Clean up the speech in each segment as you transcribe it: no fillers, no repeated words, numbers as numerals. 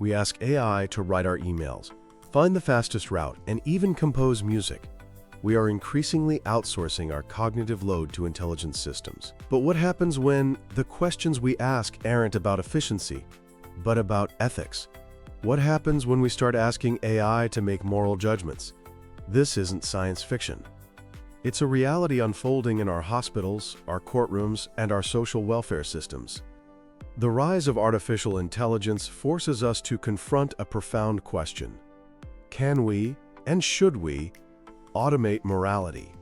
We ask AI to write our emails, find the fastest route, and even compose music. We are increasingly outsourcing our cognitive load to intelligent systems. But what happens when the questions we ask aren't about efficiency, but about ethics? What happens when we start asking AI to make moral judgments? This isn't science fiction. It's a reality unfolding in our hospitals, our courtrooms, and our social welfare systems. The rise of artificial intelligence forces us to confront a profound question. Can we, and should we, automate morality?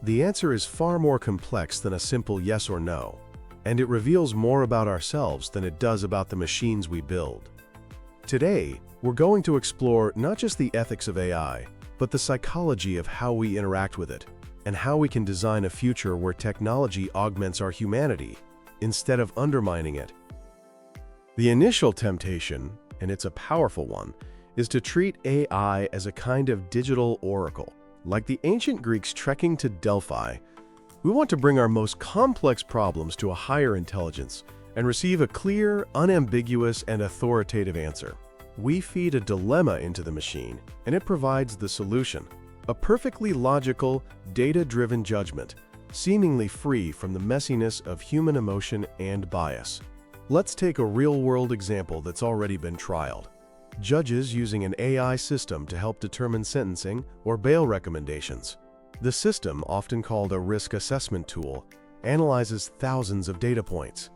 The answer is far more complex than a simple yes or no, and it reveals more about ourselves than it does about the machines we build. Today, we're going to explore not just the ethics of AI, but the psychology of how we interact with it, and how we can design a future where technology augments our humanity instead of undermining it. The initial temptation, and it's a powerful one, is to treat AI as a kind of digital oracle. Like the ancient Greeks trekking to Delphi, we want to bring our most complex problems to a higher intelligence and receive a clear, unambiguous, and authoritative answer. We feed a dilemma into the machine, and it provides the solution. A perfectly logical, data-driven judgment, seemingly free from the messiness of human emotion and bias. Let's take a real-world example that's already been trialed. Judges using an AI system to help determine sentencing or bail recommendations. The system, often called a risk assessment tool, analyzes thousands of data points.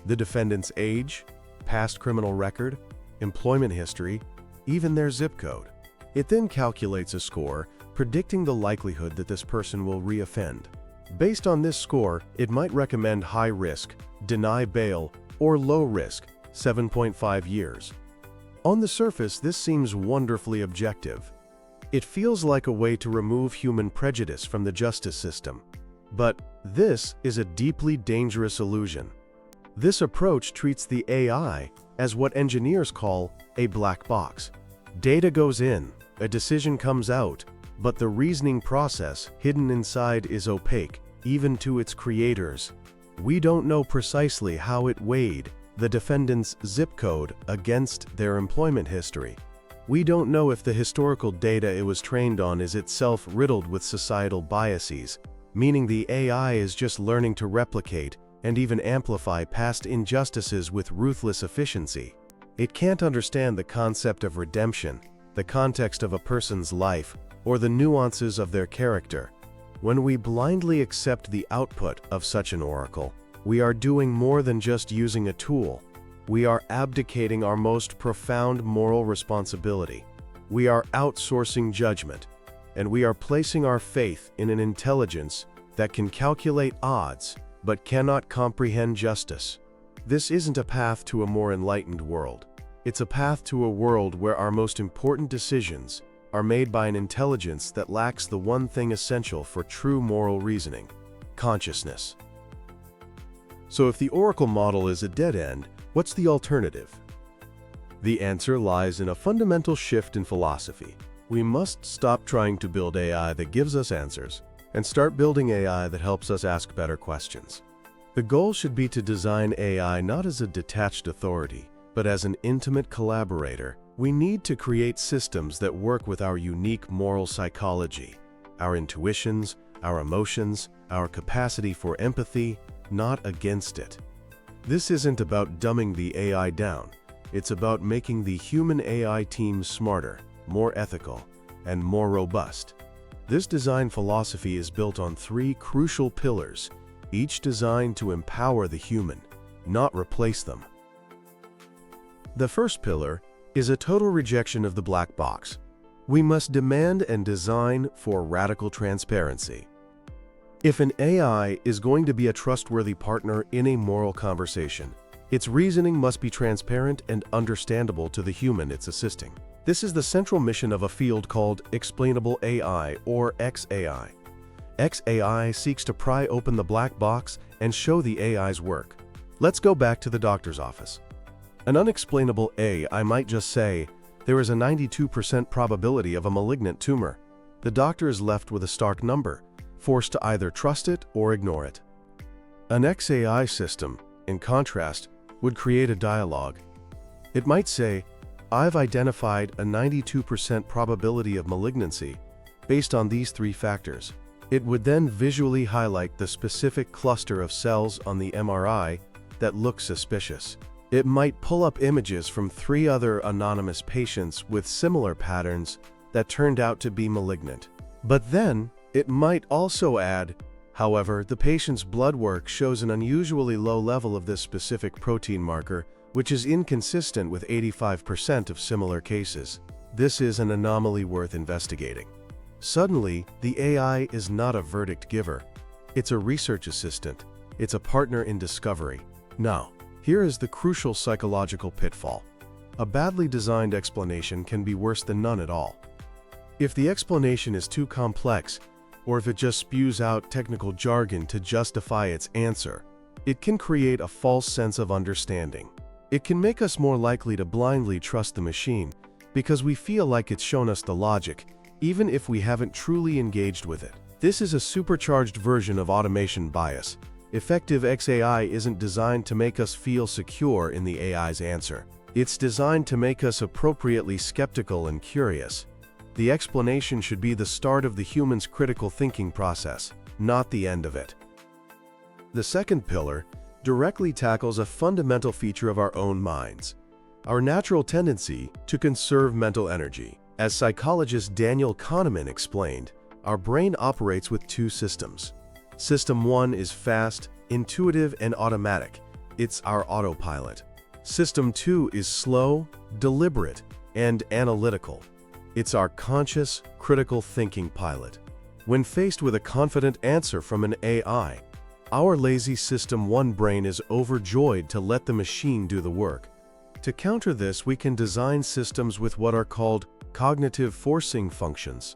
The defendant's age, past criminal record, employment history, even their zip code. It then calculates a score predicting the likelihood that this person will re-offend. Based on this score, it might recommend high risk, deny bail, or low risk, 7.5 years. On the surface, this seems wonderfully objective. It feels like a way to remove human prejudice from the justice system. But this is a deeply dangerous illusion. This approach treats the AI as what engineers call a black box. Data goes in, a decision comes out, but the reasoning process hidden inside is opaque, even to its creators. We don't know precisely how it weighed the defendant's zip code against their employment history. We don't know if the historical data it was trained on is itself riddled with societal biases, meaning the AI is just learning to replicate and even amplify past injustices with ruthless efficiency. It can't understand the concept of redemption, the context of a person's life, or the nuances of their character. When we blindly accept the output of such an oracle, we are doing more than just using a tool. We are abdicating our most profound moral responsibility. We are outsourcing judgment, and we are placing our faith in an intelligence that can calculate odds but cannot comprehend justice. This isn't a path to a more enlightened world. It's a path to a world where our most important decisions are made by an intelligence that lacks the one thing essential for true moral reasoning: consciousness. So if the oracle model is a dead end, what's the alternative? The answer lies in a fundamental shift in philosophy. We must stop trying to build AI that gives us answers and start building AI that helps us ask better questions. The goal should be to design AI not as a detached authority, but as an intimate collaborator. We need to create systems that work with our unique moral psychology, our intuitions, our emotions, our capacity for empathy, not against it. This isn't about dumbing the AI down. It's about making the human AI team smarter, more ethical, and more robust. This design philosophy is built on three crucial pillars, each designed to empower the human, not replace them. The first pillar is a total rejection of the black box. We must demand and design for radical transparency. If an AI is going to be a trustworthy partner in a moral conversation, its reasoning must be transparent and understandable to the human it's assisting. This is the central mission of a field called explainable AI, or XAI. XAI seeks to pry open the black box and show the AI's work. Let's go back to the doctor's office. An unexplainable AI might just say, there is a 92% probability of a malignant tumor. The doctor is left with a stark number, forced to either trust it or ignore it. An XAI system, in contrast, would create a dialogue. It might say, I've identified a 92% probability of malignancy based on these three factors. It would then visually highlight the specific cluster of cells on the MRI that look suspicious. It might pull up images from 3 other anonymous patients with similar patterns that turned out to be malignant. But then, it might also add, however, the patient's blood work shows an unusually low level of this specific protein marker, which is inconsistent with 85% of similar cases. This is an anomaly worth investigating. Suddenly, the AI is not a verdict giver. It's a research assistant. It's a partner in discovery. Now, here is the crucial psychological pitfall. A badly designed explanation can be worse than none at all. If the explanation is too complex, or if it just spews out technical jargon to justify its answer, it can create a false sense of understanding. It can make us more likely to blindly trust the machine because we feel like it's shown us the logic, even if we haven't truly engaged with it. This is a supercharged version of automation bias. Effective XAI isn't designed to make us feel secure in the AI's answer. It's designed to make us appropriately skeptical and curious. The explanation should be the start of the human's critical thinking process, not the end of it. The second pillar directly tackles a fundamental feature of our own minds: our natural tendency to conserve mental energy. As psychologist Daniel Kahneman explained, our brain operates with 2 systems. System 1 is fast, intuitive, and automatic. It's our autopilot. System 2 is slow, deliberate, and analytical. It's our conscious, critical thinking pilot. When faced with a confident answer from an AI, our lazy System 1 brain is overjoyed to let the machine do the work. To counter this, we can design systems with what are called cognitive forcing functions.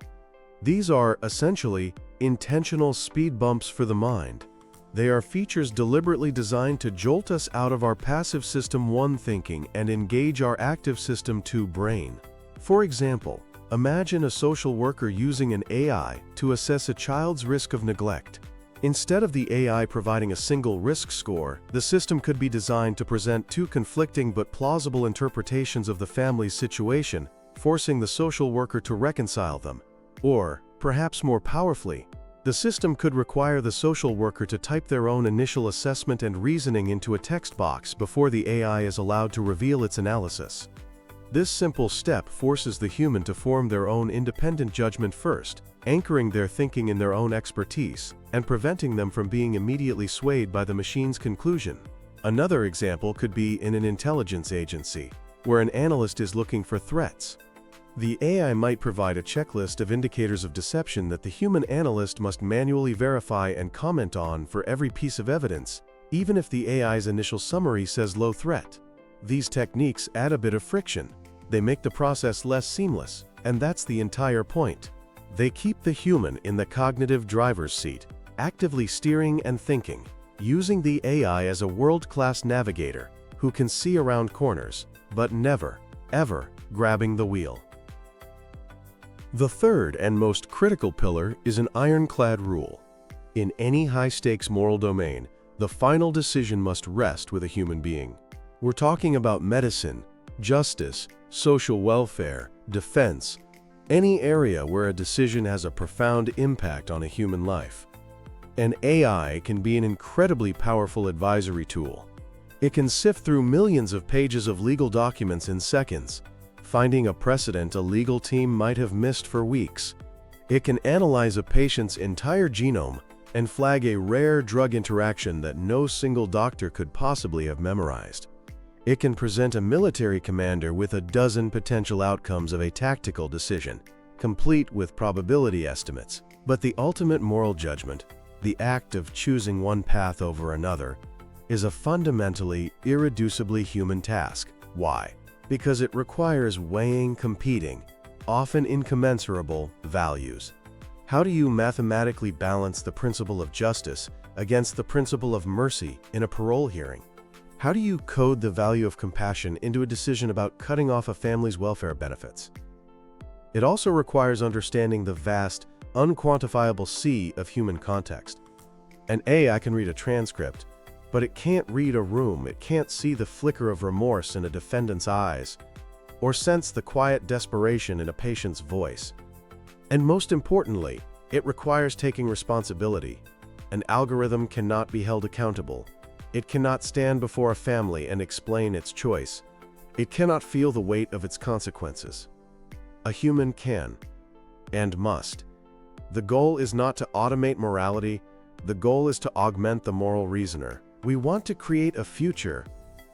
These are essentially intentional speed bumps for the mind. They are features deliberately designed to jolt us out of our passive System 1 thinking and engage our active System 2 brain. For example, imagine a social worker using an AI to assess a child's risk of neglect. Instead of the AI providing a single risk score, the system could be designed to present 2 conflicting but plausible interpretations of the family's situation, forcing the social worker to reconcile them. Or, perhaps more powerfully, the system could require the social worker to type their own initial assessment and reasoning into a text box before the AI is allowed to reveal its analysis. This simple step forces the human to form their own independent judgment first, anchoring their thinking in their own expertise and preventing them from being immediately swayed by the machine's conclusion. Another example could be in an intelligence agency, where an analyst is looking for threats. The AI might provide a checklist of indicators of deception that the human analyst must manually verify and comment on for every piece of evidence, even if the AI's initial summary says low threat. These techniques add a bit of friction. They make the process less seamless, and that's the entire point. They keep the human in the cognitive driver's seat, actively steering and thinking, using the AI as a world-class navigator who can see around corners, but never, ever grabbing the wheel. The third and most critical pillar is an ironclad rule. In any high-stakes moral domain, the final decision must rest with a human being. We're talking about medicine, justice, social welfare, defense, any area where a decision has a profound impact on a human life. An AI can be an incredibly powerful advisory tool. It can sift through millions of pages of legal documents in seconds, finding a precedent a legal team might have missed for weeks. It can analyze a patient's entire genome and flag a rare drug interaction that no single doctor could possibly have memorized. It can present a military commander with a dozen potential outcomes of a tactical decision, complete with probability estimates. But the ultimate moral judgment, the act of choosing one path over another, is a fundamentally, irreducibly human task. Why? Because it requires weighing competing, often incommensurable, values. How do you mathematically balance the principle of justice against the principle of mercy in a parole hearing? How do you code the value of compassion into a decision about cutting off a family's welfare benefits? It also requires understanding the vast, unquantifiable sea of human context. An AI can read a transcript, but it can't read a room. It can't see the flicker of remorse in a defendant's eyes. or sense the quiet desperation in a patient's voice. And most importantly, it requires taking responsibility. An algorithm cannot be held accountable. It cannot stand before a family and explain its choice. It cannot feel the weight of its consequences. A human can, and must. The goal is not to automate morality, the goal is to augment the moral reasoner. We want to create a future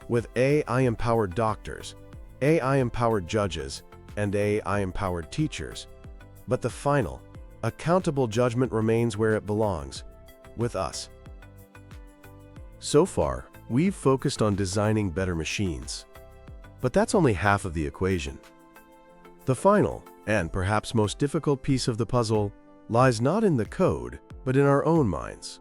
with AI-empowered doctors, AI-empowered judges, and AI-empowered teachers. But the final, accountable judgment remains where it belongs, with us. So far, we've focused on designing better machines. But that's only half of the equation. The final, and perhaps most difficult piece of the puzzle, lies not in the code, but in our own minds.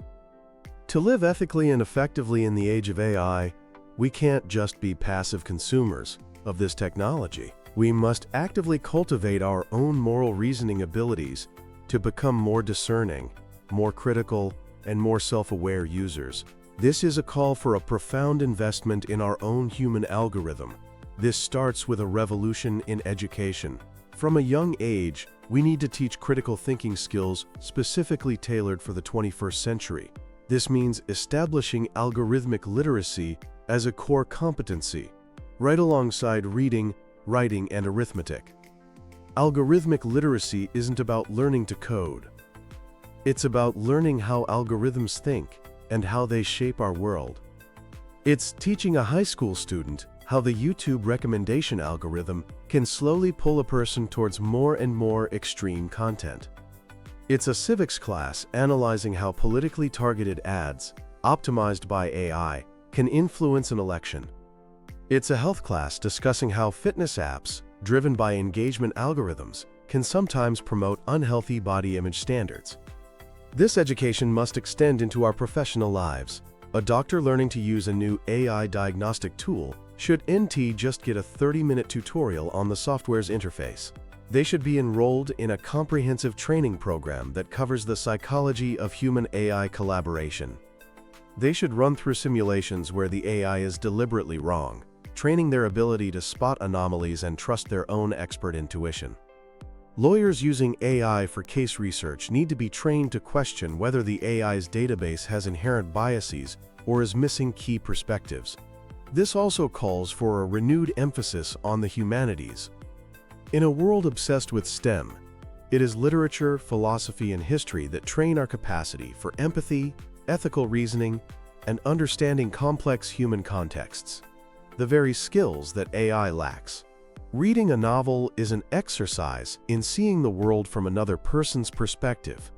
To live ethically and effectively in the age of AI, we can't just be passive consumers of this technology. We must actively cultivate our own moral reasoning abilities to become more discerning, more critical, and more self-aware users. This is a call for a profound investment in our own human algorithm. This starts with a revolution in education. From a young age, we need to teach critical thinking skills specifically tailored for the 21st century. This means establishing algorithmic literacy as a core competency, right alongside reading, writing, and arithmetic. Algorithmic literacy isn't about learning to code. It's about learning how algorithms think and how they shape our world. It's teaching a high school student how the YouTube recommendation algorithm can slowly pull a person towards more and more extreme content. It's a civics class analyzing how politically targeted ads, optimized by AI, can influence an election. It's a health class discussing how fitness apps, driven by engagement algorithms, can sometimes promote unhealthy body image standards. This education must extend into our professional lives. A doctor learning to use a new AI diagnostic tool should just get a 30-minute tutorial on the software's interface. They should be enrolled in a comprehensive training program that covers the psychology of human-AI collaboration. They should run through simulations where the AI is deliberately wrong, training their ability to spot anomalies and trust their own expert intuition. Lawyers using AI for case research need to be trained to question whether the AI's database has inherent biases or is missing key perspectives. This also calls for a renewed emphasis on the humanities. In a world obsessed with STEM, it is literature, philosophy, and history that train our capacity for empathy, ethical reasoning, and understanding complex human contexts, the very skills that AI lacks. Reading a novel is an exercise in seeing the world from another person's perspective,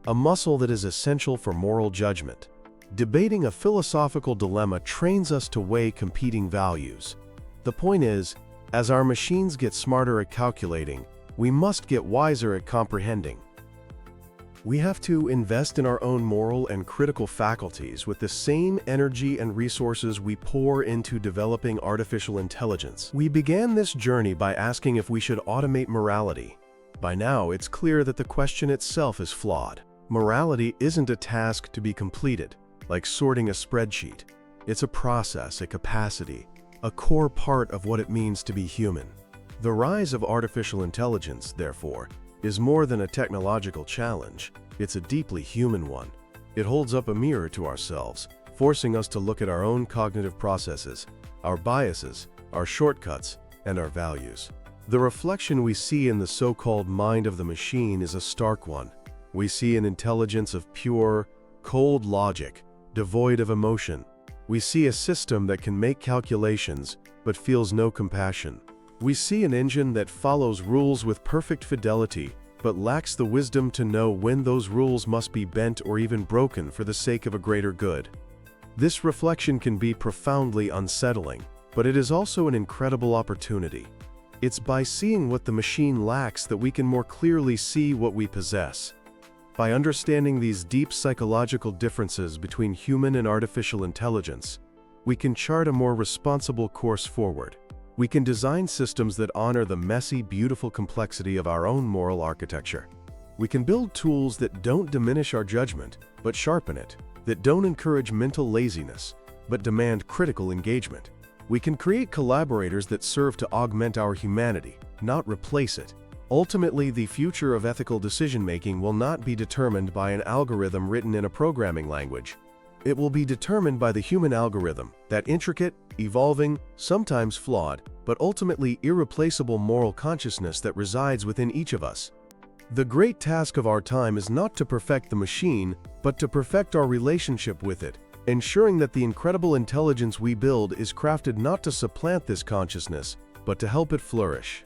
a muscle that is essential for moral judgment. Debating a philosophical dilemma trains us to weigh competing values. The point is, as our machines get smarter at calculating, we must get wiser at comprehending. We have to invest in our own moral and critical faculties with the same energy and resources we pour into developing artificial intelligence. We began this journey by asking if we should automate morality. By now, it's clear that the question itself is flawed. Morality isn't a task to be completed, like sorting a spreadsheet. It's a process, a capacity, a core part of what it means to be human. The rise of artificial intelligence, therefore, is more than a technological challenge. It's a deeply human one. It holds up a mirror to ourselves, forcing us to look at our own cognitive processes, our biases, our shortcuts, and our values. The reflection we see in the so-called mind of the machine is a stark one. We see an intelligence of pure, cold logic, devoid of emotion. We see a system that can make calculations but feels no compassion. We see an engine that follows rules with perfect fidelity but lacks the wisdom to know when those rules must be bent or even broken for the sake of a greater good. This reflection can be profoundly unsettling, but it is also an incredible opportunity. It's by seeing what the machine lacks that we can more clearly see what we possess. By understanding these deep psychological differences between human and artificial intelligence, we can chart a more responsible course forward. We can design systems that honor the messy, beautiful complexity of our own moral architecture. We can build tools that don't diminish our judgment, but sharpen it, that don't encourage mental laziness, but demand critical engagement. We can create collaborators that serve to augment our humanity, not replace it. Ultimately, the future of ethical decision-making will not be determined by an algorithm written in a programming language. It will be determined by the human algorithm, that intricate, evolving, sometimes flawed, but ultimately irreplaceable moral consciousness that resides within each of us. The great task of our time is not to perfect the machine, but to perfect our relationship with it, ensuring that the incredible intelligence we build is crafted not to supplant this consciousness, but to help it flourish.